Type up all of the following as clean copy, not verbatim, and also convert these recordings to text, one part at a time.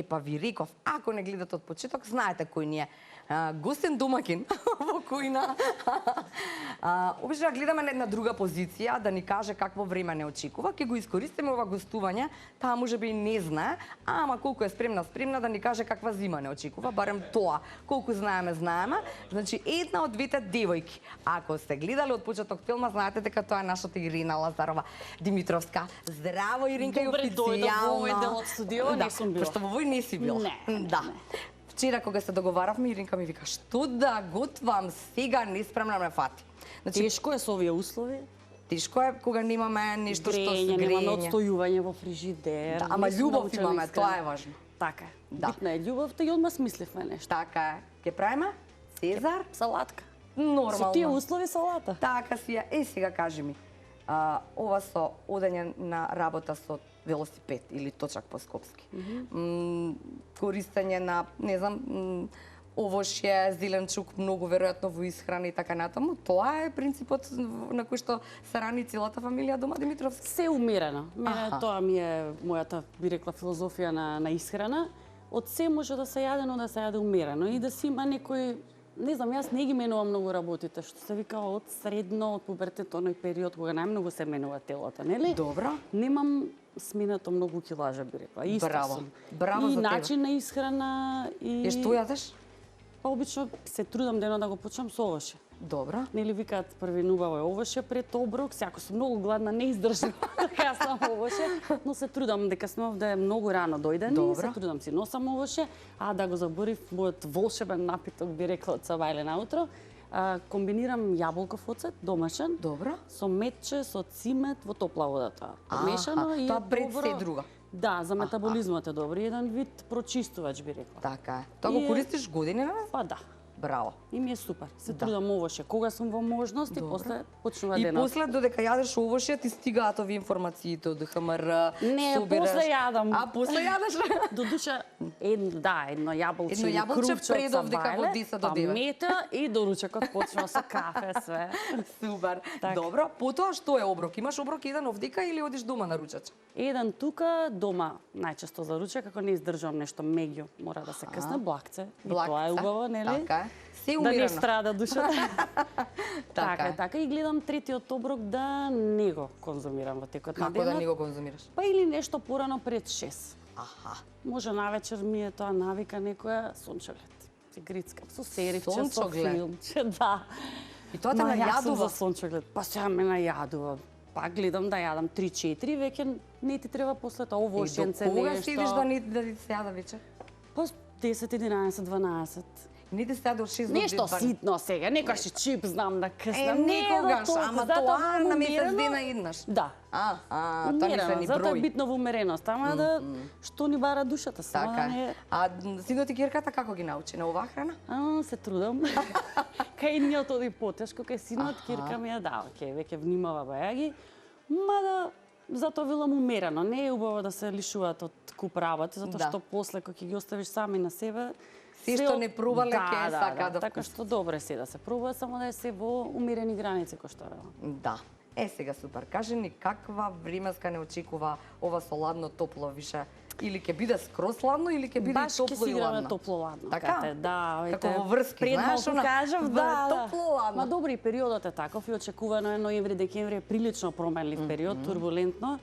Па ви реков, ако не гледате од почеток, знаете кој ни е гостен домакин во кујна. Обично гледаме на една друга позиција, да ни каже какво време не очекува. Ќе го искористиме ова гостување, таа можеби и не знае, ама колку е спремна да ни каже каква зима не очекува, барем тоа. Колку знаеме. Значи, една од двете девојки. Ако сте гледали од почеток филма, знаете дека тоа е нашата Ирина Лазарова Димитровска. Здраво, Иринка, и официјално. Добре дојдов во овој дел од студио, не сум била. Пошто во овој не си била. Да. Вчера кога се договаравме, Иринка ми вика, што да готвам сега, неспремна ме фати. Значи, тешко е со овие услови. Тешко е кога немаме нешто што се грење. Немаме одстојување во фрижидер. Да, ама љубов имаме, тоа е важно. Така е. Битна е љубовта и одма смисливме нешто. Така е. Ке правиме? Цезар? Салатка. Нормално. Со тие услови салата. Така си е. Сега кажи ми, ова со одење на работа со велосипед или точак по скопски. Користење на, не знам, овошје, зеленчук, многу веројатно во исхрана и така натаму. Тоа е принципот на кој што се рани целата фамилија дома Димитровски. Се умерено. Мене тоа ми е мојата, би рекла, филозофија на исхрана. Од се може да се јаде, но да се јаде умерено и да си има некој, не знам, јас не ги менувам многу работите, што се вика од средно, од пубертетоној период, кога најмногу се менува телото, нели? Добро. Немам сменато многу килажа, би рекла. Исто сум. Браво за тебе. И тебе. начин на исхрана и Што јадеш? Па обично се трудам дено да го почнам со овоше. Добро. Нели викаат први убаво е овоше пред оброк, сяко сум многу гладна, не издржам да јасам овоше, но се трудам дека сме овде многу рано дојдени, се трудам си носам овоше, а да го заборив мојот волшебен напиток, би рекла од Сабајле наутро. Комбинирам јаболков оцет, домашен, Добро. со метче, со цимет, во топла вода тоа. Помешано и тоа пред добро. се друга. Да, за метаболизмот е добро, еден вид прочистувач би рекла. Така е. Тоа го користиш години, не? Па да. Браво. И ми е супер. Се трудам овоше кога сум во можност и после почнува И денот. после додека јадеш овоше ти стигаат овие информациите од ДХМР. Не, после јадам. А после јадеш? Додуша едно јаболче, едно јаболче пред овдека во 10 до 9. Па мета и доручекот почнува со кафе све. Супер. Так. Добро, потоа што е оброк? Имаш оброк еден овдека или одиш дома на ручач? Еден тука, дома најчесто за ручек, ако не издржам нешто меѓу, мора да се късне блакце. И тоа е убаво, нели? Така е. Се Да умирено. не страда душата. Така е. Така и гледам третиот оброк да не го конзумирам во текот на денот. Како да не го конзумираш? Па или нешто порано пред 6. Аха. Може навечер ми е тоа навика некоја сончоглед. Се грицкам со серивче, со Сончоглед? филмче, да. И тоа те Ма, јас сум најадува? за сончоглед. Па сега ме најадува. Па гледам да јадам 3-4, веќе не ти треба после тоа овошенце нешто. Кога нешто. седиш да ти се јада вечер? Па 10, 11, 12. Не ти се јаде од 6 до 12. Нешто ситно сега, некојаш чип знам да къснам. Некогаш, ама тоа на месец дена еднаш. Да. Тоа не се ни затоа е брои. битно во умереност, ама да што ни бара душата само Така да е. не. А синот и кирката како ги научи? На оваа храна? Се трудам. Кај ниот оди потешко, кај синот кирка ми ја да, веќе внимава бајаги. Мада затоа велам умерено, не е убаво да се лишуваат од куп работи, затоа што после кога ќе ги оставиш сами на себе, Се што не пробале ќе сака да така што добре се да се пробува, само да е се во умерени граници кој што велам. Да. Сега супер. Кажи ни каква временска не очекува ова со ладно топло више? Или ќе биде скроз ладно или ќе биде Баш ќе топло си и играме ладно? топло ладно. Така? Да, Како во врски, знаеш, она кажав, да, топло ладно. Ма добри, периодот е таков и очекувано е ноември, декември е прилично променлив период, турбулентно.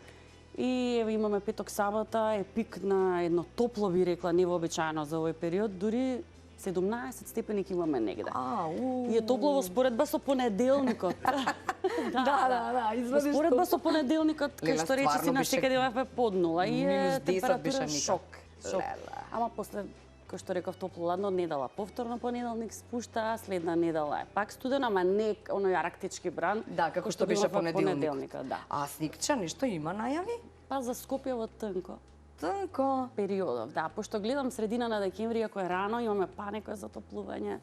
И еве имаме петок сабота, е пик на едно топло, би рекла, невообичаено за овој период, дури 17 степени ќе имаме негде. И е топло во споредба со понеделникот. Да, извадиш Споредба со понеделникот, кај што рече си стварно на секаде вафе под нула и минус е 10 температура беше шок. Леле. Ама после кој што реков топло ладно недела повторно понеделник спушта, следна недела е пак студено, ама не оној арктички бран. Да, како кој што беше бил во понеделникот. да. А сникче нешто има најави? Па за Скопје во тнко Тнко. периодов, да, пошто гледам средина на декември, ако е рано, имаме па некој затоплување.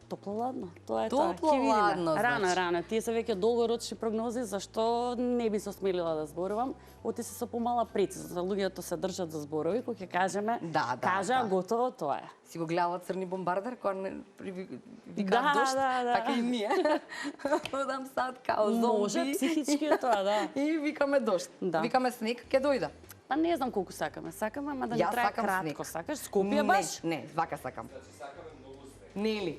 Топло-ладно, тоа е тоа. Ќе видиме. Топло-ладно, значи. Рано. Тие се веќе долгорочни прогнози, зашто не би се осмелила да зборувам. Оти се со помала прецизност. Луѓето се држат за зборови, кога ќе кажеме, кажа, готово, тоа е. Си го гледала Црни бомбардер, кога не вика Да, дошт, да. така и ние. Одам сад као зомби. Може, психички е тоа, да. И викаме дошт. Да. Викаме снег, ќе дојде. Па не знам колку сакаме. Сакаме, ама да не Јас трае сакам кратко. снег. Сакаш Скопје баш? Не, вака сакам. Нели?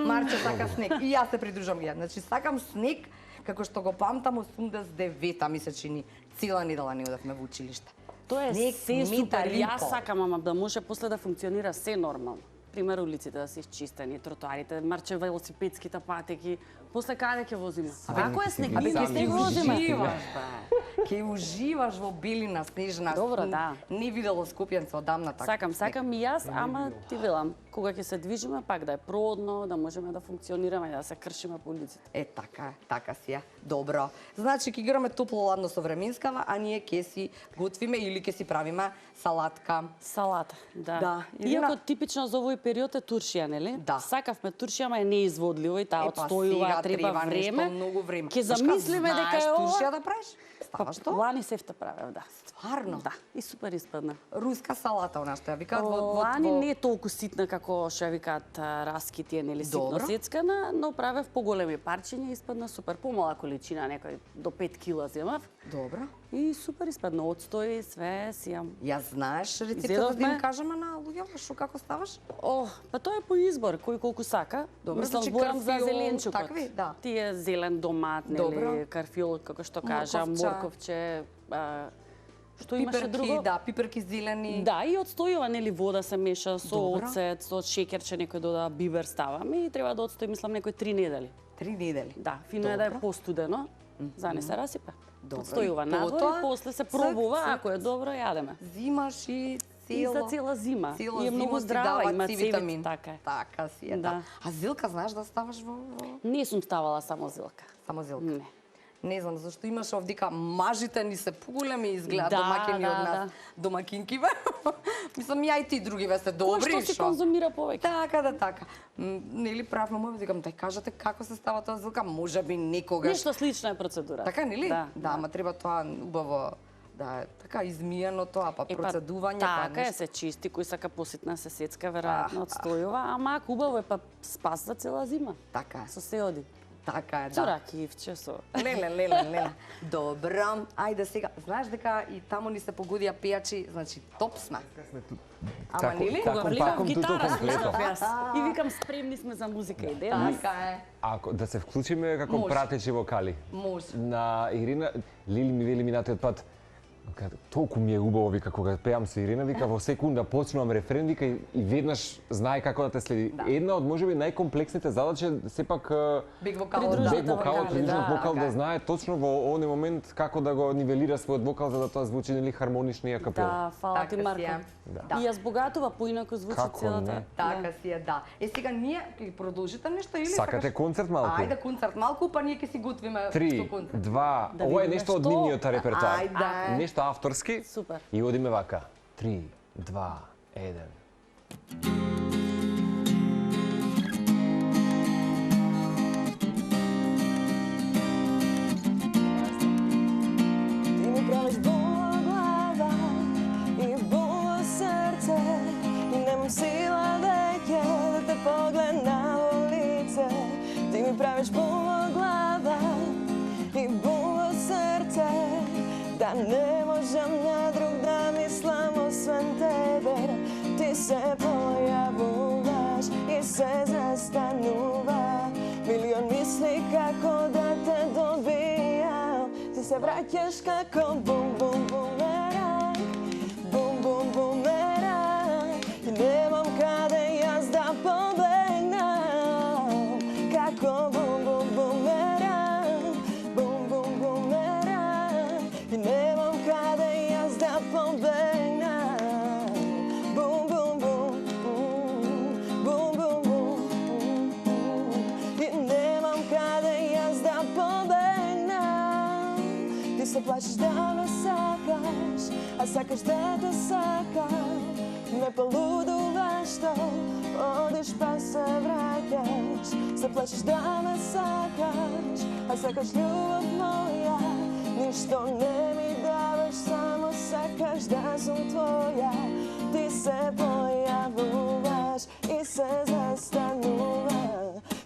Марче сака снег. И јас се придружам ја. Значи сакам снег како што го памтам 89-та ми се чини. Цела недела не одевме во училиште. Тоа е Снег, се мита, супер. Јас римпо. сакам, ама да може после да функционира се нормално. Пример, улиците да се изчистени, тротоарите, марче велосипедските патеки. После каде ќе возиме? Ако е снег, Абе, ние ќе снег возиме. уживаш, бе. Ќе уживаш во белина снежна. Добро, да. Не видело Скопјанце одамна така. Сакам и јас, ама ти велам, кога ќе се движиме, пак да е продно, да можеме да функционираме, да се кршиме по улиците. Така си ја. Добро. Значи ќе играме топло-ладно со временскава, а ние ќе си готвиме или ќе си правиме салатка. Салата, да. Да, Ирина- Иако типично за овој период е туршија, нели? Да. Сакавме туршија, ама е неизводливо и таа Епа, одстојува, сега треба нешто време. многу време. Ќе Знаеш замислиме как дека е знаеш туршија ова. да правиш? Ставаш тоа? Лани сефта правев, да. Стварно? Да, и супер испадна. Руска салата, она што ја викаат во Лани не е толку ситна како што ја викаат раскитие, нели, ситно Добро. сецкана, но правев поголеми парчиња, испадна супер, помала количина, некој до 5 кила земав. Добро. И супер испадна, одстои, све, сијам. Ја знаеш рецептот да Изедовме. им кажеме на луѓето што како ставаш? О, па тоа е по избор, кој колку сака. Добро, Мислам, значи зборам за карфиол, зеленчукот. такви, да. Тие зелен домат, Добро. нели, карфиол, како што кажа, Морковче. морковче, што имаше Пиперки, друго? да, пиперки зелени. Да, и одстојува, нели, вода се меша со Добро. оцет, со шеќерче, некој дода бибер ставаме и треба да одстои, мислам, некои 3 недели. 3 недели. Да, фино е да е Добро. постудено, за не се расипе. Добро. Одстојува И надвор потоа, и после се црк, пробува, црк, ако е добро, јадеме. Зимаш и И за цела зима. Цела И е многу зима си здрава, дава има С C витамин. така е. Така си е, Да. да. А зилка знаеш да ставаш во... Не сум ставала само зилка. Само зилка? Не. Не знам, зашто имаш овдика мажите ни се поголеми изгледа Да, домакини од да, нас. Домакинки бе. Мислам, ја и ти други ве сте добри. Кој што си конзумира повеќе? Така, да, така. Нели правме мој, викам, дај кажете како се става тоа зилка, може би некогаш. Нешто слично е процедурата. Така, нели? Да, да, ама треба тоа убаво да е така измиено тоа, па процедување, па така е, нешто. се чисти, кој сака поситна се сецка, веројатно одстојува, ама ако убаво е па спас за цела зима. Така е. Со се оди. Така е, Со да. ракијевче, со... Леле. Добро. Ајде сега, знаеш дека и таму ни се погодија пејачи, значи топ сме. Ама нели? Кога влегам паком туто гитара, комплето. слушав јас. И викам, спремни сме за музика и денес. Така е. Ако да се вклучиме како Може. пратечи вокали. Може. На Ирина, Лили ми вели минатиот пат, толку ми е убаво, вика, кога пеам со Ирина, вика, во секунда почнувам рефрен, вика, и веднаш знае како да те следи. Една од, можеби, најкомплексните задачи е сепак Бек вокалот, Придружите бек вокалот, вокали, придружен да, вокал, така е. да знае точно во овој момент како да го нивелира својот вокал за да тоа звучи нели хармонично и акапел. Да, фала ти, Така си Марко. е. Да. И ја збогатува поинако звучи Како целата. не? Така си е, да. Сега ние ќе продолжите нешто или Сакате концерт малку? Ајде концерт малку, па ние ќе си готвиме 3, што концерт. 2, Да ова е видиме нешто од што. нивниот репертоар. Ајде. Нешто авторски. Супер. И одиме вака. 3, 2, 1. Ти ми правиш бола глава и бола срце и немам сила веќе да те погледнам во лице. Ти ми правиш бола глава и бола срце да не можам на друг да мислам освен тебе. Ти се појавуваш и се застанува милион мисли како да те добијам. Ти се враќаш како бум-бум бумеранг, бум-бум бумеранг. И немам каде јас да побегнам. Како бум-бум бумеранг, бум-бум бумеранг. И немам каде јас да побегнам. Бум-бум бум, бум-бум бум. И немам каде јас да побегнам. Ти се плачеш да ме сакаш, а сакаш да те сакам. Ме полудуваш што одиш па се враќаш. Се плачеш да ме сакаш, а сакаш љубов моја. Ништо не ми даваш, само сакаш да сум твоја. Ти се појавуваш и се застанува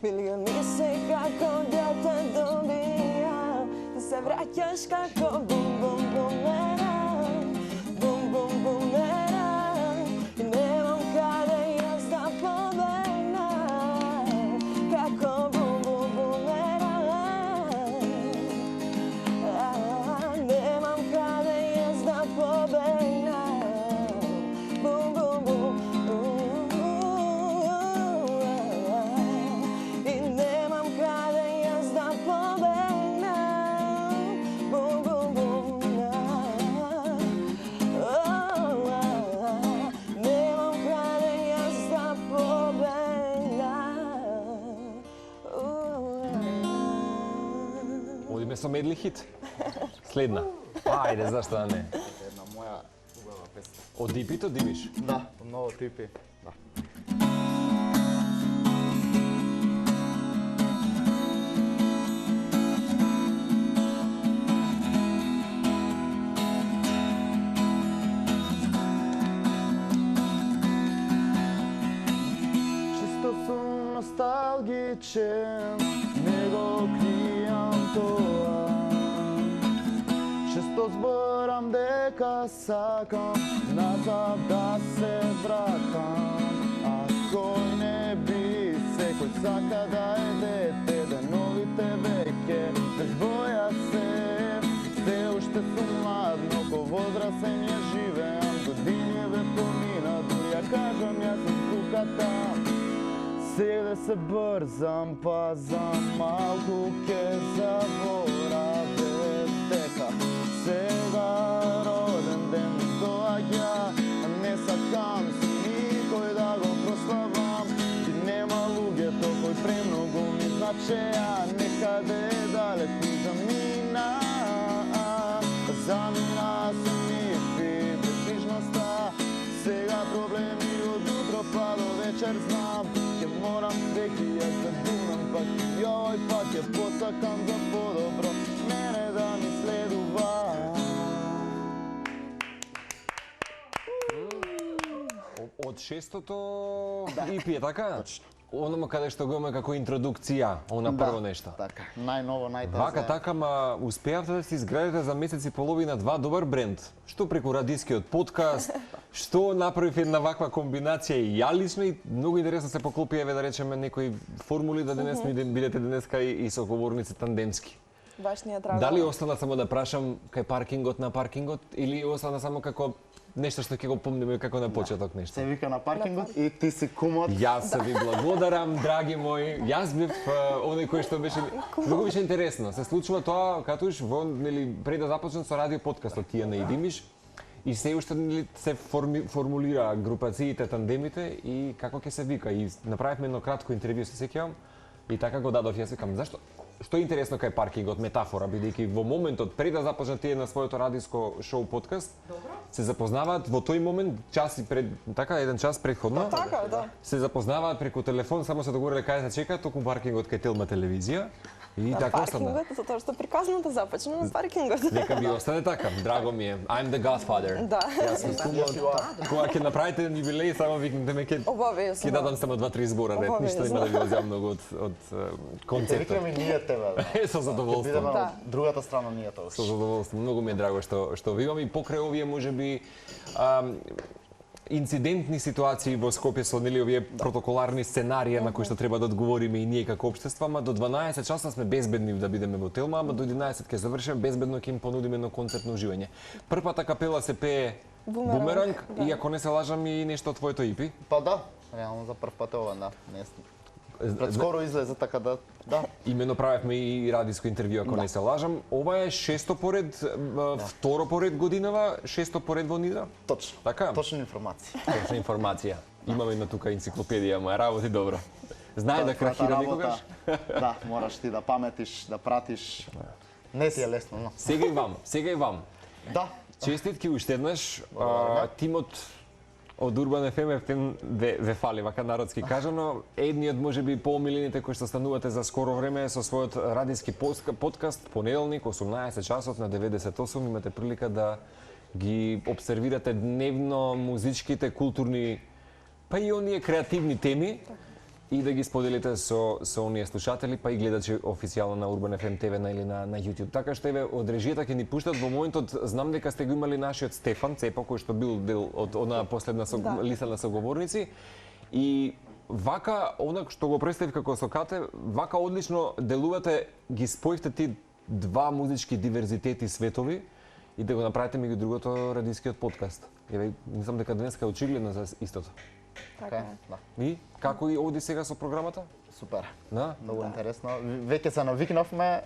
милион мисли како да те добијам. Ти се враќаш како бум-бум бумеранг, Идеме со медли хит. Следна. Ајде, зашто да не? Една моја убава песна. Од Дипито дивиш? Да, многу типи. Да. Чисто сум носталгичен, не го кријам тоа. Често зборам дека сакам назад да се вратам. А кој не би, секој сака да е дете, деновите веќе без боја се. Се уште сум млад, но ко возрасен ја живеам, години ве помина, дури ја кажам јас сум скуката. Сега се брзам, па за малку ке забораве дека сега роден ден ми доаѓа, а не сакам со никој да го прославам. И нема луѓето кои премногу ми значеа, некаде далеку замина. Замина се мисли безбрижноста, сега проблеми од утро па до вечер знам. Ќе морам веќе јас да думам, пак и овој пат ја посакам за подобро, мене да ми следува. Од шестото EP е така? Онома каде што го има како интродукција, она прво нешто. Така, најново, најтаза. Вака така, ма успеавте да си изградите за месец и половина два добар бренд. Што преку радискиот подкаст, што направив една ваква комбинација и ја лично и многу интересно се поклопи, еве да речеме некои формули да денес ми бидете денеска и соговорници тандемски. Баш ни е драго. Дали остана само да прашам кај паркингот на паркингот или остана само како нешто што ќе го помниме како на почеток нешто? Се вика на паркингот и ти си кумот. Јас ви благодарам, драги мои. Јас бев оној кој што беше многу беше интересно. Се случува тоа катуш во нели пред да започнат со радио подкастот тие не идимиш и се уште нели се формулира групациите, тандемите и како ќе се вика и направивме едно кратко интервју, се сеќавам. И така го дадов, јас викам, зашто? Што е интересно кај паркингот, метафора, бидејќи во моментот пред да започнат тие на своето радиско шоу подкаст, се запознаваат во тој момент, час и пред, така, еден час предходно, Така, да. се запознаваат преку телефон, само се договориле кај се чека, току паркингот кај Телма телевизија. И На така остана. паркингот, затоа што приказната започна на паркингот. Нека би остане така, драго ми е. I'm the Godfather. Да. Јас сум кумот. Кога ќе направите јубилеј, само викнете ме ќе Обавезно. ќе дадам само 2-3 збора, ред, ништо нема да ви возам многу од Се концептот. викаме ние тебе. Да. Со задоволство. Бидеме Да. од другата страна ние тоа. Со задоволство. Многу ми е драго што ви имам и покрај овие можеби инцидентни ситуации во Скопје со нели овие протоколарни сценарии на кои што треба да одговориме и ние како општество, ама до 12 часа сме безбедни да бидеме во Телма, ама до 11 ќе завршиме безбедно ќе им понудиме едно концертно уживање. Првата капела се пее Бумеранг да. и ако не се лажам и нешто од твоето EP. Па да, реално за прв пат е ова, да. Пред скоро излезе, така да, да. Имено правевме и радиско интервју, ако не се лажам. Ова е шесто поред, второ поред годинава, шесто поред во Нидра. Точно. Така? Точна информација. Точна информација. Имаме на тука енциклопедија, ама работи добро. Знае да крахира Твојата никогаш? работа, Да, мораш ти да паметиш, да пратиш. Не ти е лесно, но. Сега и вам. Да. Честитки уште еднаш. Тимот од Урбан FM ве фали, вака народски кажано. Едниот можеби поомилените кои што станувате за скоро време со својот радиски подкаст, понеделник, 18 часот на 98, имате прилика да ги обсервирате дневно музичките, културни, па и оние креативни теми и да ги споделите со оние слушатели, па и гледачи официјално на Urban FM TV или на YouTube. Така што еве од режијата ќе ни пуштат во моментот, знам дека сте го имали нашиот Стефан Цепо кој што бил дел од онаа последна листа на соговорници и вака она што го представив како со Кате, вака одлично делувате, ги споивте ти два музички диверзитети светови и да го направите меѓу другото радискиот подкаст. Еве, мислам дека денеска е очигледно за истото. Така е, да. И како и оди сега со програмата? Супер. Да? Многу интересно. Веќе се навикнавме.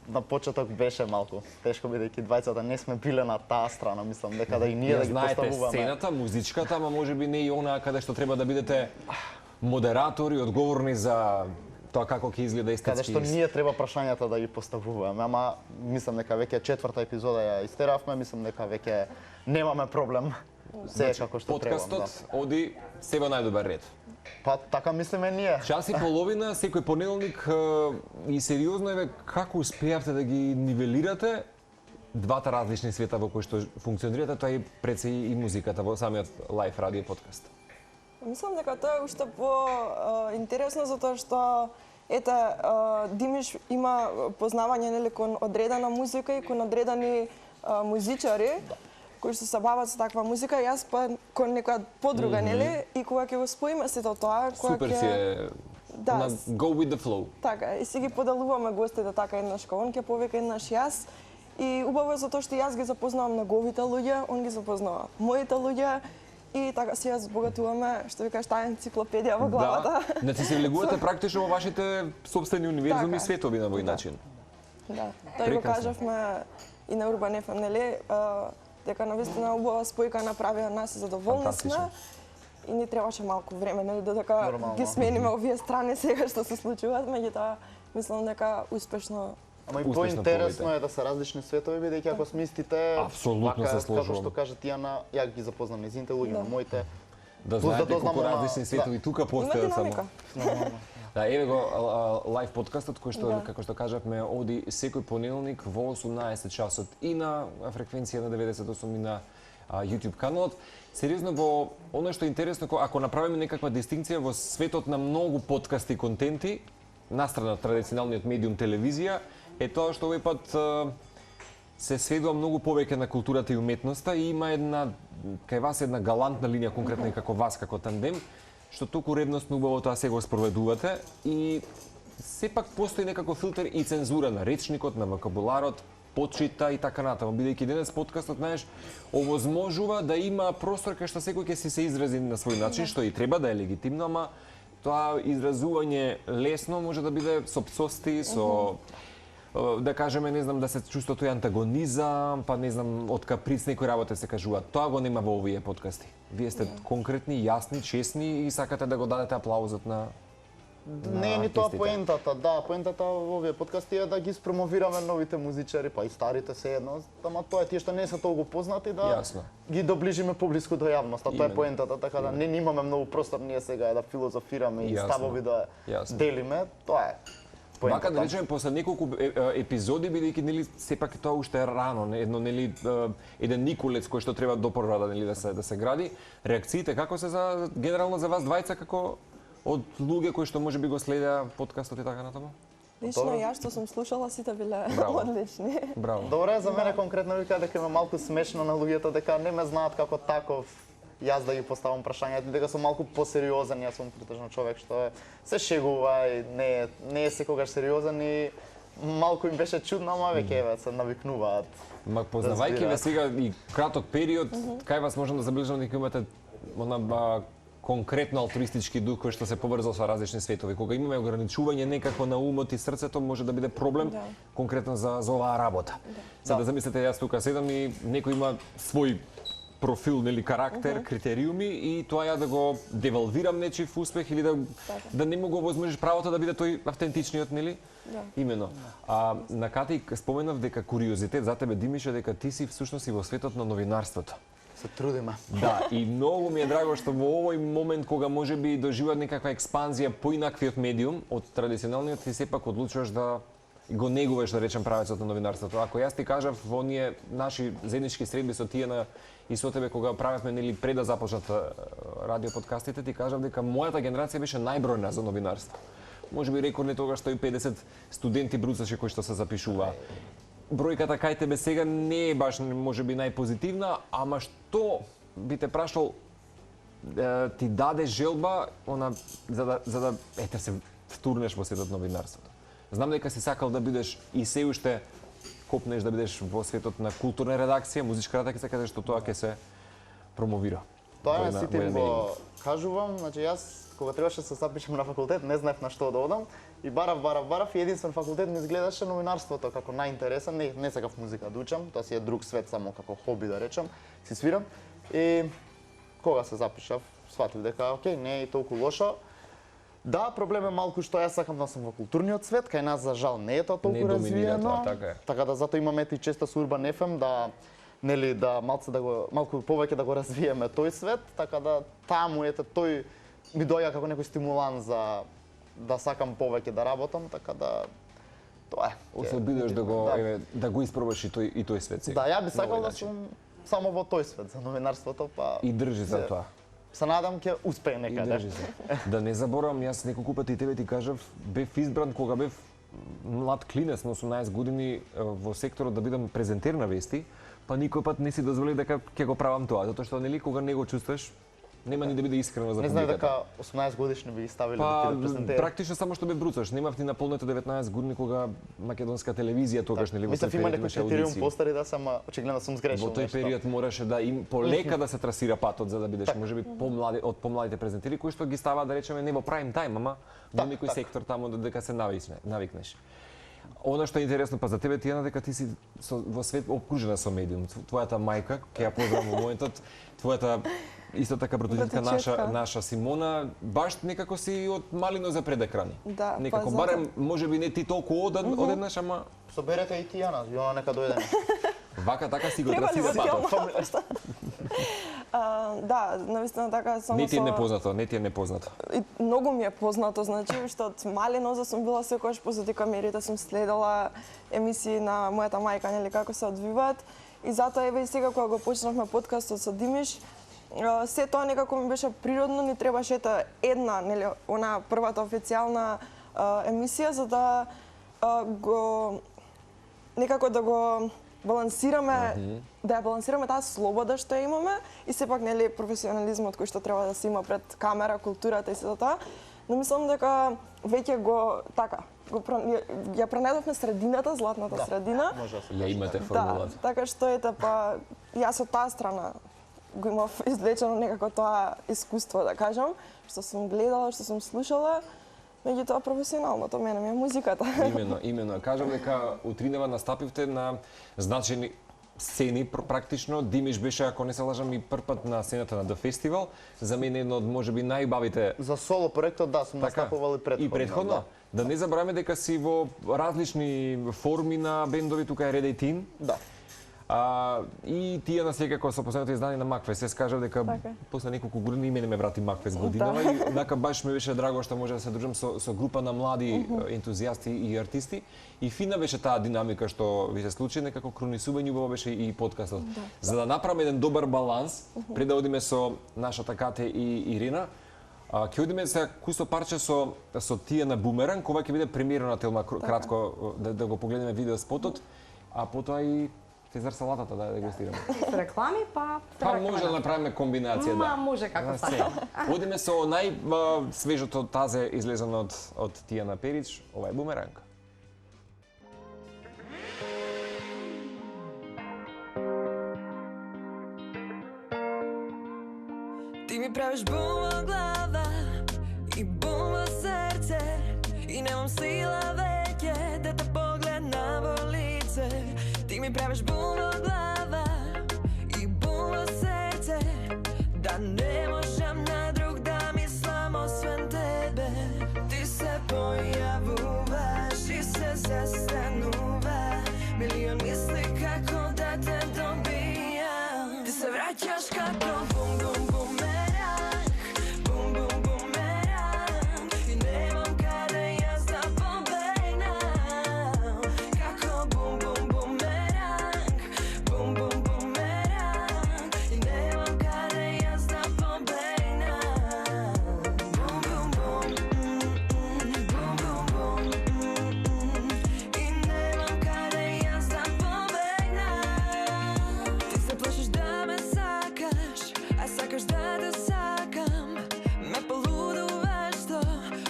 На почеток беше малку тешко бидејќи двајцата не сме биле на таа страна, мислам дека да и ние да ги знаете, поставуваме. сцената, музичката, ама можеби не и онаа каде што треба да бидете модератори, одговорни за тоа како ќе изгледа Каде естетски. што ние треба прашањата да ги поставуваме, ама мислам дека веќе четврта епизода ја истеравме, мислам дека веќе немаме проблем. Се како што треба. Подкастот оди се во најдобар ред. Па така мислиме ние. Час и половина секој понеделник и сериозно еве како успеавте да ги нивелирате двата различни света во кои што функционирате, тоа и пред се и музиката во самиот лайв радио подкаст. Мислам дека тоа е уште по-интересно затоа што Димиш има познавање нели кон одредена музика и кон одредени музичари кои што се бават со таква музика, и јас па кон некоја подруга, нели? И кога ќе го споиме сето тоа, кога Супер си е Да, go with the flow. така, и си ги поделуваме гостите така еднаш кога он ќе повика еднаш јас. И убаво е затоа што јас ги запознавам неговите луѓе, он ги запознава моите луѓе, и така си ја збогатуваме, што ви кажеш, таа енциклопедија во главата. Да, значи се влегувате практично во вашите собствени универзуми и Така. светови на овој начин. Да, тој го Прекрасно. кажавме и на Урбан FM, нели, дека навистина убава спојка направија, нас задоволни Фантастично. сме. И ни требаше малку време, нели, додека Нормално. ги смениме овие страни сега што се случуваат, меѓутоа мислам дека успешно. Ама и Успешно поинтересно повеќе. е да се различни светови, бидејќи ако сме истите, Апсолутно се Како сложувам. што кажа Тијана, ја ги запознам незините луѓе, на моите. Да Плюс да знаете дознам колку она- различни светови тука Има постојат само. динамика. Да, еве го лайв подкастот кој што Да. како што кажавме оди секој понеделник во 18 часот и на фреквенција на 98 и на YouTube каналот. Сериозно во оно што е интересно, ако направиме некаква дистинкција во светот на многу подкасти и контенти, настрана традиционалниот медиум телевизија, е тоа што овој пат се сведува многу повеќе на културата и уметноста и има кај вас една галантна линија конкретно и како вас, како тандем, што толку ревностно убаво тоа се го спроведувате и сепак постои некако филтер и цензура на речникот, на вокабуларот, почита и така натаму, бидејќи денес подкастот, знаеш, овозможува да има простор кај што секој ќе си се изрази на свој начин, што и треба да е легитимно, ама тоа изразување лесно може да биде со псости, со да кажеме, не знам, да се чувства тој антагонизам, па не знам, од каприц некои работи се кажуваат. Тоа го нема во овие подкасти. Вие сте конкретни, јасни, честни и сакате да го дадете аплаузот на Не е ни тоа артистите. поентата, да, поентата во овие подкасти е да ги спромовираме новите музичари, па и старите се едно, ама тоа е тие што не се толку познати да Јасно. ги доближиме поблиску до јавноста. Тоа е Именно. поентата, така да не имаме многу простор ние сега да филозофираме и Јасно. ставови да Јасно. делиме, тоа е. Вака да речеме после неколку епизоди, бидејќи нели сепак тоа уште е рано, едно нели еден Николец кој што треба допора нели да се гради. Реакциите како се за генерално за вас двајца како од луѓе кои што можеби го следеа подкастот и така натаму? Лично Добро. јас што сум слушала, сите биле Браво. одлични. Браво. Добре, за мене конкретно вика дека има малку смешно на луѓето дека не ме знаат како таков јас да ги поставам прашањата, дека сум малку посериозен, јас сум притежно човек што се шегува и не е секогаш сериозен и малку им беше чудно, ама веќе еве се навикнуваат. Ма познавајќи ве Разбира. сега и краток период, кај вас можам да забележам дека имате конкретно алтруистички дух кој што се поврзал со различни светови. Кога имаме ограничување некако на умот и срцето, може да биде проблем Да. конкретно за оваа работа. Сега да замислите, јас тука седам и некој има свој профил, нели, карактер, критериуми и тоа ја да го девалвирам нечив успех или да не му го возможиш правото да биде тој автентичниот, нели? Да. Имено. На Кати споменав дека куриозитет за тебе, Димише, дека ти си всушност и во светот на новинарството. Се трудиме. Да, и многу ми е драго што во овој момент кога можеби доживува некаква експанзија поинаквиот медиум од традиционалниот, ти сепак одлучуваш да го негуваш, да речем, правецот на новинарството. Ако јас ти кажав во оние наши заеднички средби со Тијана и со тебе кога правевме нели пред да започнат радио подкастите, ти кажав дека мојата генерација беше најбројна за новинарство. Можеби рекордни тогаш 150 студенти бруцаши кои што се запишуваа. Бројката кај тебе сега не е баш можеби најпозитивна, ама што би те прашал ти даде желба за да ете се втурнеш во светот на новинарството. Знам дека си сакал да бидеш и се уште копнеш да бидеш во светот на културна редакција, музичка редакција, каде што тоа ќе се промовира. Тоа Во сите една им медија. го кажувам, значи јас кога требаше да се запишам на факултет, не знаев на што да одам и барав и единствен факултет ми изгледаше новинарството како најинтересен, не сакав музика да учам, тоа си е друг свет само како хоби да речам, си свирам и кога се запишав, сватив дека окей, не е и толку лошо. Да, проблем е малку што јас сакам да сум во културниот свет, кај нас за жал не е тоа толку Не доминира развиено. тоа, така е. Така да затоа имаме и често со Urban FM да малку повеќе да го развиеме тој свет, така да таму ете тој ми доаѓа како некој стимулан за да сакам повеќе да работам, така да тоа е. Се обидеш да го Да. да го испробаш и тој свет сега. Да, ја би сакал На овој да начин. сум само во тој свет за новинарството, па И држи за тоа. се надам ќе успее И некаде. држи се. Да не заборавам, јас неколку пати тебе ти кажав, бев избран кога бев млад клинец на 18 години во секторот да бидам презентер на вести, па никој пат не си дозволи дека ќе го правам тоа, затоа што нели кога не го чувствуваш, нема ни да биде искрено за Не знаев публиката. дека 18 годишни би ги ставиле Па, да ти репрезентира. практично само што бе бруцаш. Немав ни наполнето 19 години кога македонска телевизија тогаш нели во Мислев тој има период некој имаше критериум аудиции. постари да сам очигледно сум сгрешил Во тој нешто. период мораше да им полека да се трасира патот за да бидеш Так. можеби од помладите презентери кои што ги ставаат да речеме не во прайм тајм, ама во некој сектор таму дека се навикнеш. Она што е интересно па за тебе Тијана дека ти си во свет обкружена со медиум. Твојата мајка, ќе ја поздравам во моментот, твојата исто така братовичка наша Симона, баш некако си од малино за пред екрани. Да, Некако па барем можеби не ти толку одеднаш, ама Соберете и Тијана, Јона нека дојде. вака така си го Треба ли трасира социјална патот. Да, навистина така само Не ти е со- непознато, не ти е непознато. И многу ми е познато, значи, што од малена сум била секогаш позади камерите, сум следела емисии на мојата мајка, нели, како се одвиваат. И затоа, еве и сега, кога го почнавме подкастот со Димиш, се тоа некако ми беше природно, ни требаше една, нели, она првата официјална емисија, за да го некако да го балансираме, да ја балансираме таа слобода што ја имаме и сепак нели професионализмот кој што треба да се има пред камера, културата и сето тоа. Но мислам дека веќе го така, ја пронедовме средината, златната средина. Може да се. Ја имате Да, формулата. така што ете па јас од таа страна го имав извлечено некако тоа искуство, да кажам, што сум гледала, што сум слушала. Меѓутоа професионалното мене ми е музиката. Имено. Кажам дека утринава настапивте на значајни сцени практично. Димиш беше, ако не се лажам, и прв пат на сцената на The Festival. За мене едно од можеби најубавите За соло проектот да сум настапувал и предходно. И предходно. Да не забраваме дека си во различни форми на бендови, тука е Red 18. Да. И тие на секако со последното издание на Макфест, се скажав дека Така. после неколку години и мене ме врати Макфест годинава и однака баш ми беше драго што може да се дружам со група на млади ентузијасти и артисти и фина беше таа динамика што ви се случи, некако кронисување убаво беше и подкастот. За да направиме еден добар баланс, пред да одиме со нашата Кате и Ирина, ќе одиме сега кусо парче со Тијана Бумеранг, кога ќе биде премиерно на Телма кратко да го погледнеме видео спотот, а потоа и Цезар салатата да дегустираме. Реклами, па... Па може да направиме комбинација, да. Може како Се. Одиме со најсвежото тазе излезено од Тијана Перич, ова е Бумеранг. Ти ми правиш бум во глава и бум во срце и немам сила веќе да те погледнам во лице. Ти ми правиш бум во глава и бум во срце да не можам на друг да мислам освен тебе. Ти се појавуваш и се застанува милион мисли како да те добијам. Ти се враќаш како бум бум бумеранг, бум бум бумеранг и немам каде јас да побегнам. Како бум бум бумеранг, бум бум бумеранг и немам каде јас да побегнам. Бум бум бум, бум бум бум и немам каде јас да побегнам. Ти се плашиш да ме сакаш, а сакаш да те сакам. Ме полудуваш што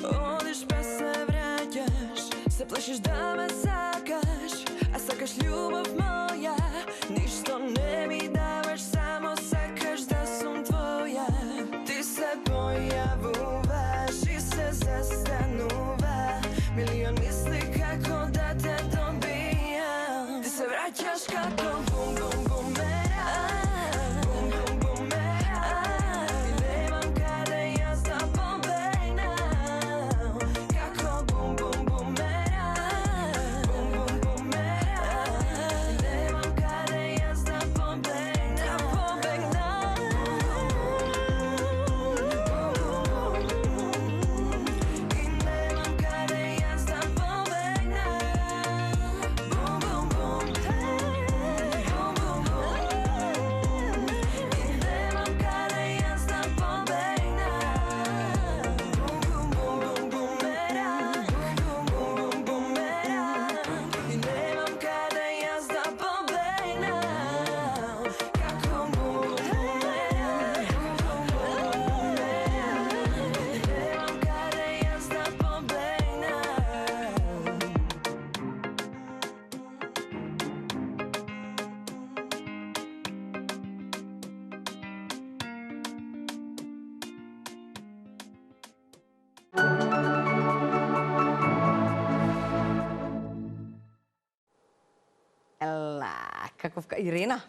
одиш па се враќаш. Се плашиш да ме сакаш, а сакаш љубов моја. Ништо не ми даваш, само сакаш да сум твоја. Ти се појавуваш и се застанува милион мисли како да те добијам. Ти се враќаш како бум бум бумеранг, бум бум бумеранг и немам каде јас да побегнам. Ела, каков... Ирена?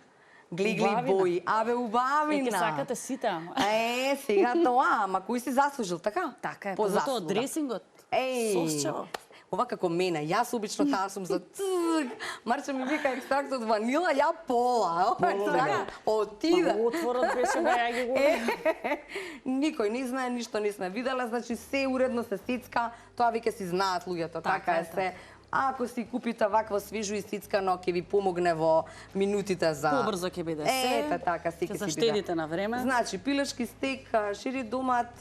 Глегли Убавина. бои. Абе, убавина. Ке сакате сите, ама. Сега тоа, ама кој си заслужил, така? Така е, По поготово заслуга. дресингот. Сосчево. Ова како мене, јас обично таа сум за цк, Марче ми вика екстракт од ванила, ја пола. Отида. Отворот беше ба ја ги го. Никој не знае, ништо не сме виделе, значи се уредно се сицка, тоа веќе си знаат луѓето, така е се. Ако си купите вакво свежо исцицкано, ќе ви помогне во минутите за... Побрзо ќе биде се. Ете така, се Ќе ќе си заштедите на време. Значи, пилешки стек, шири домат,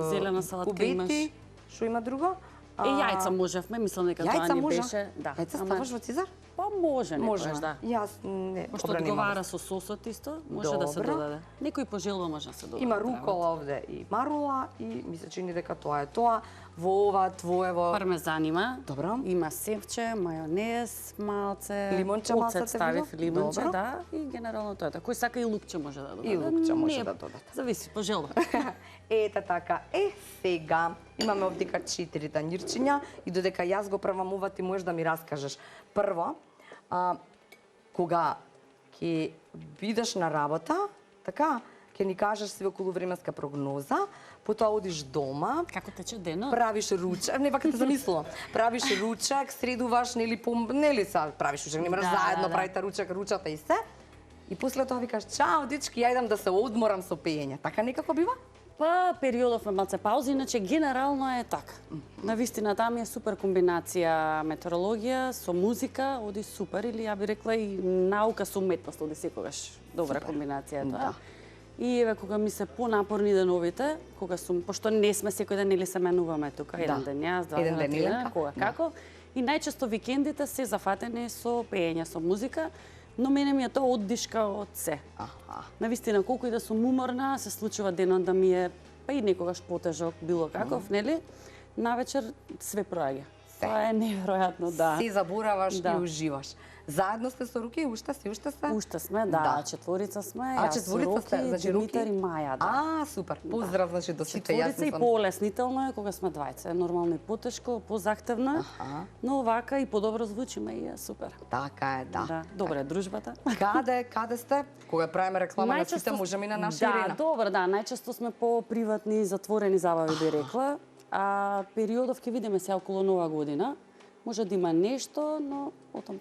Зелена салатка кубети, имаш. што има друго? Јајца можевме, мислам дека тоа Јајца ни може? беше. Да. Јајца ама- ставаш во Цезар? Па може, Може. некојаш, да. Јас не. Пошто добра, нема одговара да- со сосот исто, може да се Добро. додаде. Некој пожелба може да се додаде. Има рукола овде и марула и ми се чини дека тоа е тоа. Во ова твоево Пармезан има. Добро. Има севче, мајонез, малце, Лимонче малце оцет те ставив, видов? лимонче, Добро. да, и генерално тоа е така. Кој сака и лукче може да додаде. И лукче може Не, да додаде. Зависи, пожелба. Ете така. Сега имаме овдека 4 танјирчиња и додека јас го правам ова, ти можеш да ми раскажеш. Прво, кога ќе бидеш на работа, така, ќе ни кажеш си околу временска прогноза, потоа одиш дома, Како тече денот? правиш ручек, не вака те замислувам. Правиш ручек, средуваш, нели са, правиш ручек, не мораш Да, заедно да. правите ручек, ручата и се. И после тоа викаш, чао, дечки, ја идам да се одморам со пеење. Така некако бива? Па, периодов на малце паузи, иначе генерално е така. Навистина таа ми е супер комбинација метеорологија со музика, оди супер, или ја би рекла и наука со уметност, оди секогаш добра комбинација е тоа. Да. И еве кога ми се понапорни деновите, кога сум, пошто не сме секој ден или се менуваме тука, еден ден јас, два Еден дена ден ти, Иленка. кога Да. како. И најчесто викендите се зафатени со пеење, со музика, но мене ми е тоа оддишка од се. Аха. Навистина, колку и да сум уморна, се случува денот да ми е, па и некогаш потежок, било каков, нели? Навечер све проаѓа. Тоа е неверојатно, да. Си забораваш Да. и уживаш. Заедно сте со Руки, уште сте? Уште сме, да, четворица сме, А, јас, четворица сте, Роки, значи Руки? Димитар и Маја, да. А, супер. Поздрав, значи, до сите. Четворица и поолеснително е кога сме двајца. Нормално и потешко, позахтевно, Аха. но вака и подобро звучиме и е супер. Така е, да. Да, добра е дружбата. Каде сте? Кога правиме реклама на сите, можеме и на наша Да, Ирена. добро, да, најчесто сме по приватни затворени забави би рекла. А периодов ќе видиме се околу Нова година. Може да има нешто, но потом.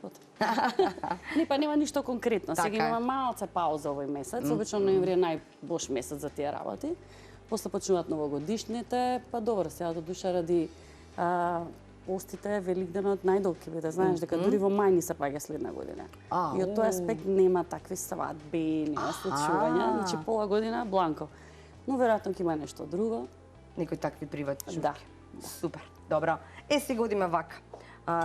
Не, па нема ништо конкретно. Така Сега е. има малце пауза овој месец. Обично ноември е најлош месец за тие работи. После почнуваат новогодишните, па добро, сега до душа ради постите, Великденот најдолг ќе биде. Знаеш дека дури во мај ни се паѓа следна година. И од тој аспект нема такви свадби, нема случувања, значи пола година бланко. Но веројатно ќе има нешто друго. Некои такви приватни Да. журки. Супер. Добро. Сега одиме вака.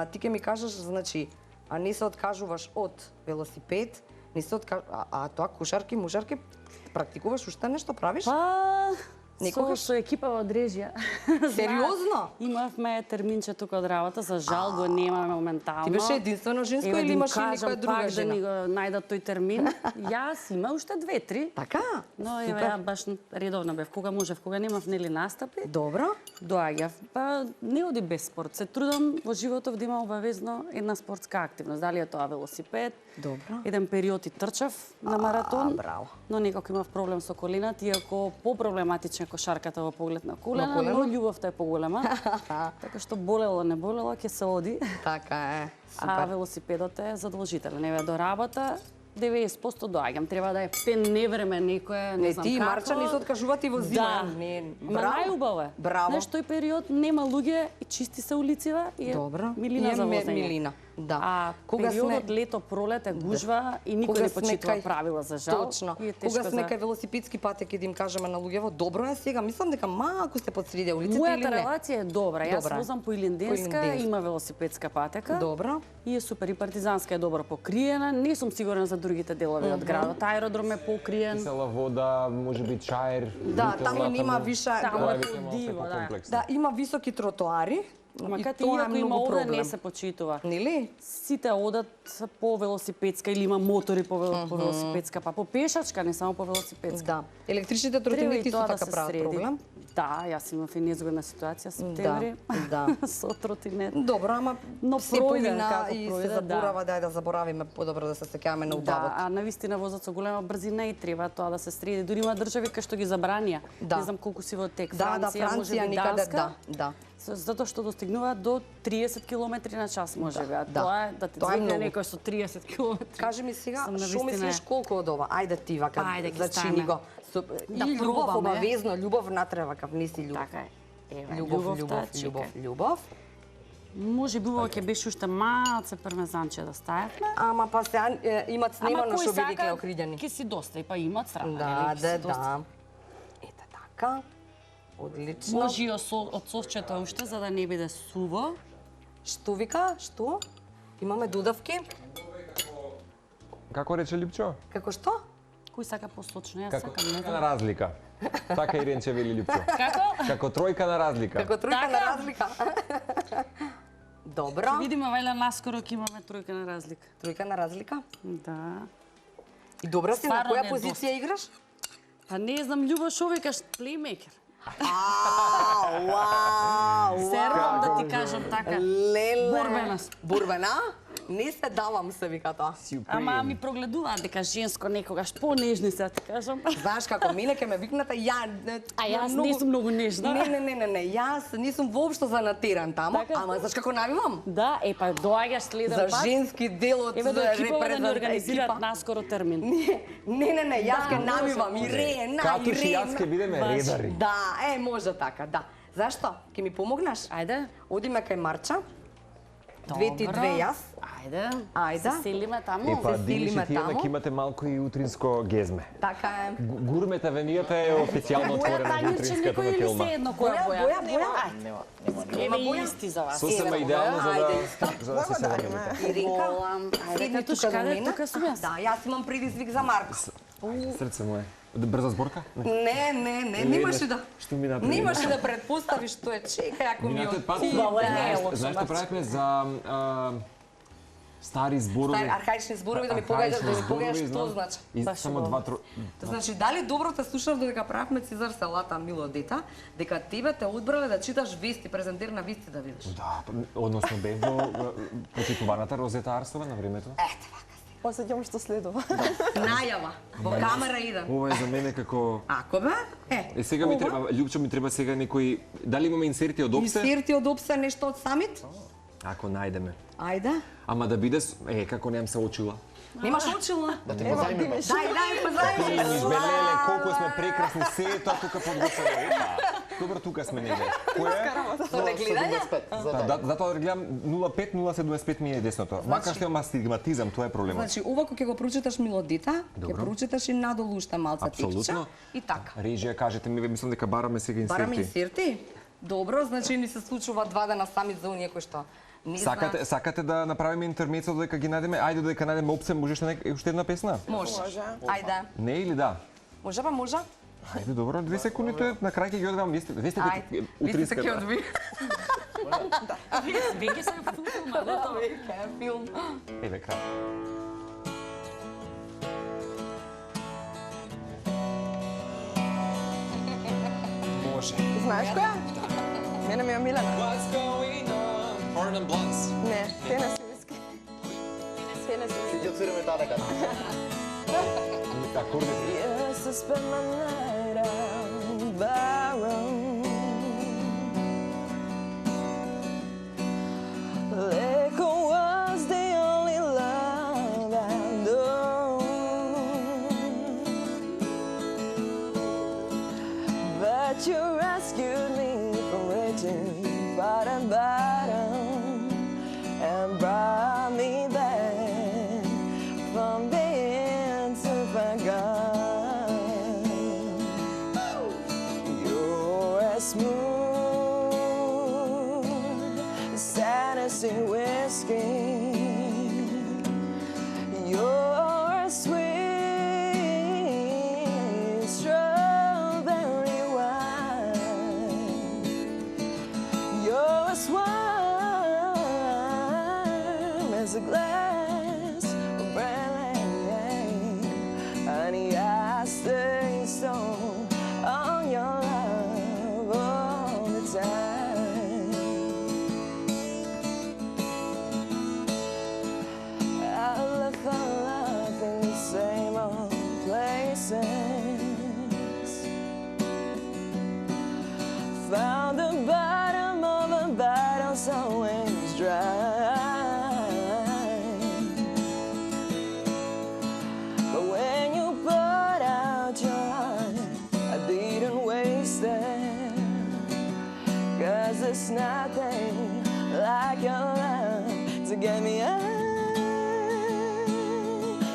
Ти ќе ми кажеш, значи, не се откажуваш од велосипед, не се а тоа кошарки, мушарки, практикуваш уште нешто правиш? Па, Некогаш? со екипа од режија. Сериозно? Имавме терминче тука од работа, за жал го немаме моментално. Ти беше единствено женско Еве или да им имаш и кажам некоја друга пак жена? да ни го најдат тој термин. Јас има уште 2-3. Така? Но еве Супер. ја баш редовно бев, кога можев, кога немав нели настапи, Добро. доаѓав. Па не оди без спорт. Се трудам во животов да имам обавезно една спортска активност. Дали е тоа велосипед, Добро. еден период и трчав на маратон, браво. но некако имав проблем со колената, иако по-проблематична е кошарката во поглед на колена, колено? но љубовта е поголема. Така што болело, не болело, ќе се оди. Така е. А Супер. велосипедот е задолжителен. Еве до работа 90% доаѓам. Треба да е пен невреме некое, не Не, знам ти, како. Марча, не се откажувате во зима. Да. Не, Ма браво. најубаво е. Браво. Знаеш, тој период нема луѓе, и чисти се улицива и е Добро. милина И е за возење. милина, да. А Кога периодот сме- лето, пролет е гужва и никој Кога не сме почитува кај- правила за жал. Точно. И е тешко Кога сме за... кај велосипедски патеки да им кажеме на луѓево, добро е сега. Мислам дека малку сте под среде улиците или Мојата не? релација е добра. Јас Добра е. возам по Илинденска, По Илинденска. има велосипедска патека. Добро. И е супер. И партизанска е добро покриена. Не сум сигурна за другите делови од градот. Аеродром е покриен. Кисела вода, може би чаир. Да, вител таму нема натаму. више... Таму Тоа е е веќе малку диво, да. покомплексно. Да, има високи тротоари. Ама и кај тоа е иако има многу овде проблем. не се почитува. Нели? Сите одат по велосипедска или има мотори по велосипедска, па по пешачка, не само по велосипедска. Да. Електричните Треба тротинети и исто тоа да така се прават среди. проблем. Да, јас имав и незгодна ситуација септември. да. Со тротинет. Добро, ама Но се пројде, помина како и пројде, се да. заборава, дај да заборавиме, подобро да се сеќаваме на Да, убавот. а навистина возат со голема брзина и треба тоа да се среди. Дури има држави кај што ги забранија. Да. Не знам колку си во тек. Да, Франција, може Франција би никаде, Данска. да. Затоа што достигнуваат до 30 км на час, може би. А да. тоа е да ти Тоа е звикне многу. некој со 30 км. Кажи ми сега, Сум што навистина- мислиш колку од ова? Ајде ти вака, Ајде, ги зачини ставаме. го. Да И љубов, пробаме. обавезно, љубов натреба, кав не си љубов. Така е. Ева, Љубов, љубовта, љубов. Може би ова ќе беше уште малце пармезанче да ставиме. Ама па се имат снемано што бидејќи охриѓани. Ќе си достави, па имат страна. Да, нели, ќе си да. достави. Ете така. Одлично. Може и од сосчето уште, за да не биде суво. Што вика? Што? Имаме додавки? Како рече Липчо? Како што? Кој сака посочно? Јас Како сакам, не тројка на знам. разлика. Така и Ренче вели Липчо. Како? Како тројка на разлика. Како тројка на Така? разлика. Добро. Ќе видиме вајле наскоро ќе имаме тројка на разлика. Тројка на разлика. Да. И добра си, на Стварно која не е позиција играш? Па не знам, Љубо шо викаш, плеймейкер. Вау, Сервам да ти кажам така. Леле. Борбена. Борбена? Не се давам, се вика тоа. Ама ми прогледуваат дека женско некогаш понежни се, ти кажам. Знаеш како, мене ке ме викнете, А јас не сум многу нежна. Не, јас не сум воопшто занатеран таму, Така? ама знаеш како навивам? Да, па доаѓаш следен За пат. женски дел од Еве до екипова да ни репрезент- организираат екипа. наскоро термин. Не, јас ке Да, навивам може, и Рена, Катуш и Рена. јас ке бидеме Баш. редари. Да, може така, да. Зашто? Ке ми помогнаш? Ајде. Одиме кај Марча. Две ти, две јас. Ајде. Ајде. Се селиме таму. Епа, се Димиш и силиме тие таму. дека имате малку и утринско гезме. Така е. Гурмет авенијата е официјално отворена за Тањирче утринската некој или филма. се едно која боја? Ајде. Еве боја? исти за вас. Сосема Ева, идеално ајде. за да се седаме. Иринка, Волам. Ајде, седни Катуш, тука до каде? мене. Тука сум јас. Да, јас имам предизвик за Марко. Срце моје. Брза зборка? Не, немаше да. Што ми направи? Немаше да предпоставиш што е. Чекај, ако ми Минатиот пат, Убаво е, не е лошо, знаеш што Марче. правихме за стари зборови? Стари архаични зборови да ми погаѓаш, што значи. И Баш само убаво. два Значи, дали добро те слушав додека правевме Цезар Салата, мило дета, дека тебе те одбрале да читаш вести, презентирана вести да видиш. Да, односно бев во почитуваната Розета Арсова на времето. Ете, вака. Осеќам што следува. Најава, во камера идам. Ова е за мене како... Ако бе? Е, сега ми треба, Љупчо ми треба сега некој... Дали имаме инсерти од Опсе? Инсерти од Опсе, нешто од Самит? Ако најдеме. Ајде. Ама да биде... како немам се очила. Немаш очила? Ева, Димеш. Дај, позајми. Избелеле, колку сме прекрасни, се е тоа тука подготвено. Добро, тука сме негде. Кој е? Со негледање? Па, затоа да гледам 05 075 ми е десното. Макар што има стигматизам, тоа е проблемот. Значи, ова кога ќе го прочиташ мило дета, ќе Добро. прочиташ и надолу уште малце Апсолутно. текче. И така. Режија, кажете ми, мислам дека бараме сега Бараме инсерти. инсерти? Добро, значи ни се случува 2 дена сами за оние кои што не знаат. Сакате да направиме интермецо додека ги најдеме? Ајде додека најдеме Опсе, можеш уште една песна? Може. Ајде. Не или да? Може па може? Ајде, добро, 2 секунди, тоа на крај ќе ги одам вести Ајде. Вие сте ќе одви. Веќе сме во филма, готово. Филм. Еве крај. Може. Знаеш која? Мене ми е Милена. What's going on? Harlem Blunts. Не, Тенеси Виски. Тенеси Виски. Ќе отсвириме таа дека. Акорди. Yes, I spend my night out by room. Liquor was the only love I knew. But you rescued me from reaching bottom, bottom, and brought me back from being so forgotten. You're as smooth as Tennessee whiskey. You're as sweet as strawberry wine. You're as warm as a glass of brandy. Honey, I stay so on your love me up.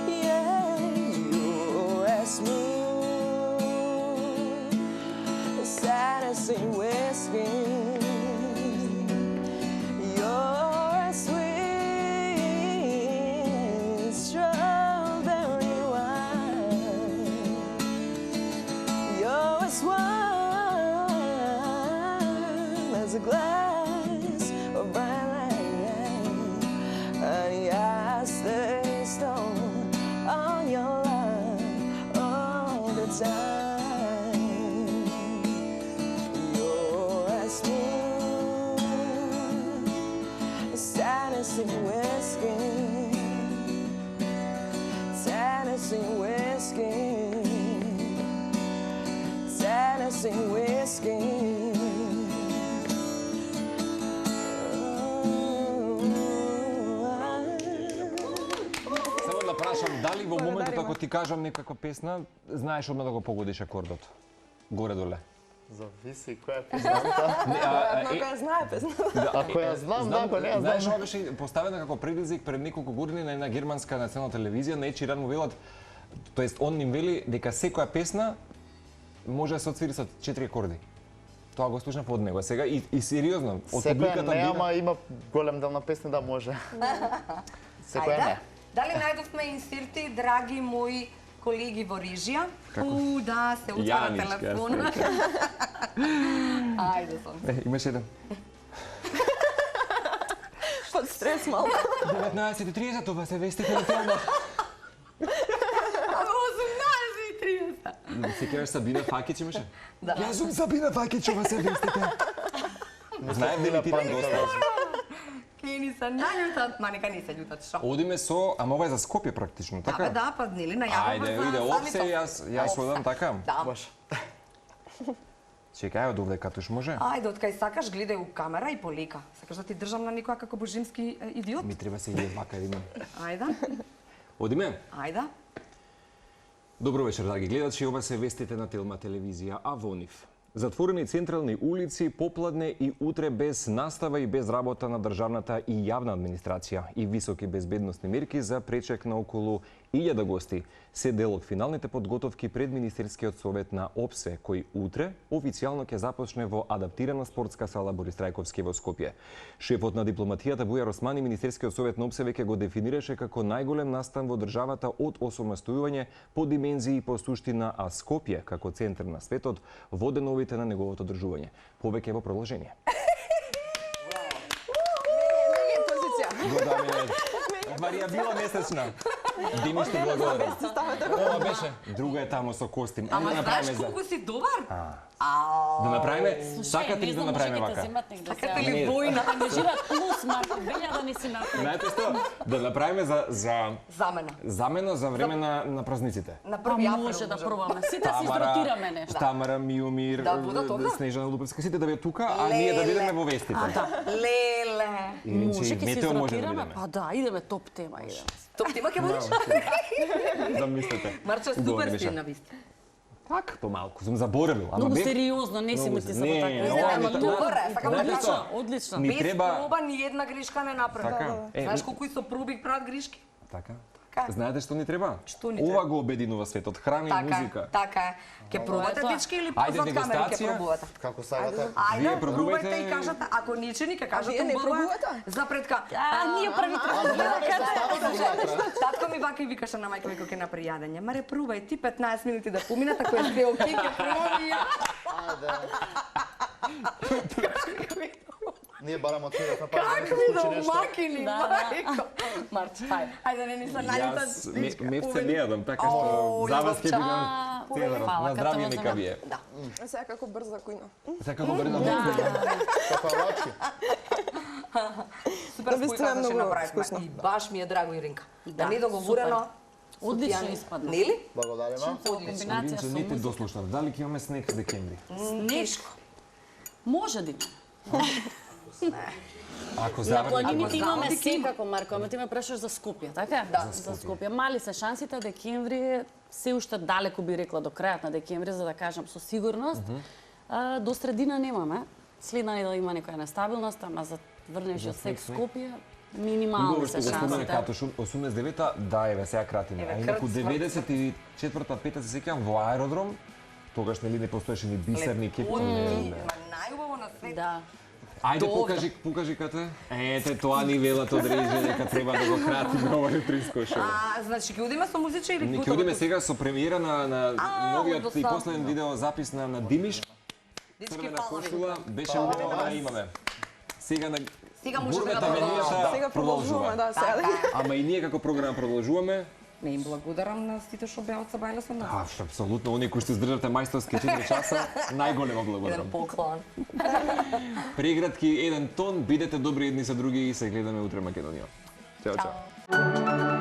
Yeah, you're as smooth as Tennessee whiskey. You're as sweet as strawberry wine. You're as warm as a glass of bright light. Honey, I stay stoned on your love all the time. You're as smooth as Tennessee whiskey. Tennessee whiskey. Tennessee whiskey. Само да прашам, дали во моментот ако ти кажам некаква песна, знаеш одма да го погодиш акордот? Горе-доле. Зависи која е песната. Ако ја знае песната. Ако ја знам, да, ако не ја Знаеш, знам. ова беше поставена како предизвик пред неколку години на една германска национална телевизија, на Ed Sheeran му велат, тоест он им вели дека секоја песна може да се отсвири со 4 акорди. Тоа го слушнав од него. Сега и сериозно, од Секоја публиката не, бира... ама има голем дел на песни да може. Секоја Ајде. не. Дали најдовме инсирти, драги мои колеги во режија? Да, се утвара Јаничка, телефон. Ајде, сонце. Имаш еден. Под стрес малко. 19:30, ова се вестите на тема. 18:30. Се кеаш Сабина Факич имаше? Да. Јас сум Сабина Факич, ова се вестите. Знаем дали ти доста. Кени се наљутат, ма нека не се љутат, шо? Одиме со, ама ова е за Скопје практично, така? Да, па нели најавува Ајде, за иде опсе, самите- јас одам така. Да. Баш. Чекај, од овде катуш може? Ајде, откај сакаш, гледај у камера и полека. Сакаш да ти држам на никоја како божимски идиот? Ми треба се иде вака, видим. Ајде, Одиме? ајде. Добро вечер, драги гледачи, ова се вестите на Телма телевизија, а во нив. Затворени централни улици, попладне и утре без настава и без работа на државната и јавна администрација и високи безбедносни мерки за пречек на околу 1000 гости се дел од финалните подготовки пред Министерскиот совет на ОПСЕ, кој утре официјално ќе започне во адаптирана спортска сала Борис Трајковски во Скопје. Шефот на дипломатијата Бујар Османи Министерскиот совет на ОПСЕ веќе го дефинираше како најголем настан во државата од осомнастојување по димензии и по суштина, а Скопје како центар на светот во деновите на неговото одржување. Повеќе во продолжение. Варијабила месечна. Дими што благодарам. Ова беше. Друга е тамо со костим. Ама Да знаеш направиме за- колку си добар? Да направиме, сакате ли да направиме вака? Сакате ли Не. војна? Ангажираат плюс, Марко, велја да не си направи. Знаете што? Да направиме за Замена. замена за време на празниците. На Па 1 април може да можам. пробаме. Сите си изротираме нешто. Тамара, Миомир, Да будат овде? Снежана Луповска, сите да бе тука, а ние да бидеме во вестите. Леле. Може, ќе се метео може да изротираме? бидеме. Па да, идеме топ тема, идеме. Топ тема ќе будеш? Замислете. Марче, Убаво супер ми беше. си на вист. Так, помалку, сум заборавил. Ама Многу бев- сериозно, не си Многу мути се- само не, така. ова Ама ми- Добре, сакам Знаете одлично. што? Одлично. Ни Без треба... проба ни една грешка не направи. Така. Знаеш колку и со проби прават грешки? Така. Така. Знаете што ни треба? Што ни Ова треба? го обединува светот, храна и музика. Така е. Ќе пробате тоа. дечки или Ајде, позад камери ќе дегустација. пробувате? Како сакате. Ајде, Вие пробувајте пробувајте и кажете, ако ничени ќе кажете вие не убаво е, пробувате? за предка. Ние први Татко ми вака и викаше на мајка ми кога ќе направи јадење. Маре, пробај ти 15 минути да поминат, ако е све окей, ќе пробам и ја. Ние барам од сега па да се Какви случи нешто. домакини, Да, да. мајко. Марч, ајде не ни се налјутат. Јас мевце не јадам, така што за вас ќе бидам целар. Фала, На като здравје во нека земја. вие. Сега како брза кујна. Сега го берна. Кафалачки. Супер Навистина спојка многу што направивме. вкусно. И баш ми е драго Иринка. Да, Да, недоговорено. Одлично Супјани. испадна. Нели? Благодариме. Комбинација Винче, со не те музика. дослушнав. Дали ќе имаме снег за декември? Нешко. Може да има. Ако На заврне... планините Ако имаме знам, секако, Марко, ама ти ме прашаш за Скопје, така? Да. За Скопје. Мали се шансите, декември е се уште далеко би рекла до крајот на декември, за да кажам со сигурност. До средина немаме. Следна недела има некоја нестабилност, ама за врнеш од снег, сек снег. Скопје, Минимални се Што го спомена шансите. Катош, 89-та, да, еве, сега кратиме. Еве, А инаку крт, сврт. 94-та, 5-та се сеќавам во аеродром, тогаш нели не постоеше ни бисерни кепки. Најубаво на свет. Да. Ајде Довда. покажи кате. Ете, тоа ни велат одреđe, дека треба да го кратиме ова утринско шоу. Значи, ќе одиме со музича или Ќе одиме сега со премиера на новиот и удостојано. последен видео запис на Димиш. Дечки, Црвена фала ви. кошула, беше убаво да имаме. Сега на Сега можете да бурбата продолжите. менијата Сега продолжуваме, да, сега. Ама и ние како програма продолжуваме. Не им благодарам на сите што беа од Сабајле со нас. Апсолутно, оние кои што издржате мајсторски 4 часа, најголема Еден благодарам. поклон. Прегратки 1 тон, бидете добри едни со други и се гледаме утре Македонија. Чао, чао.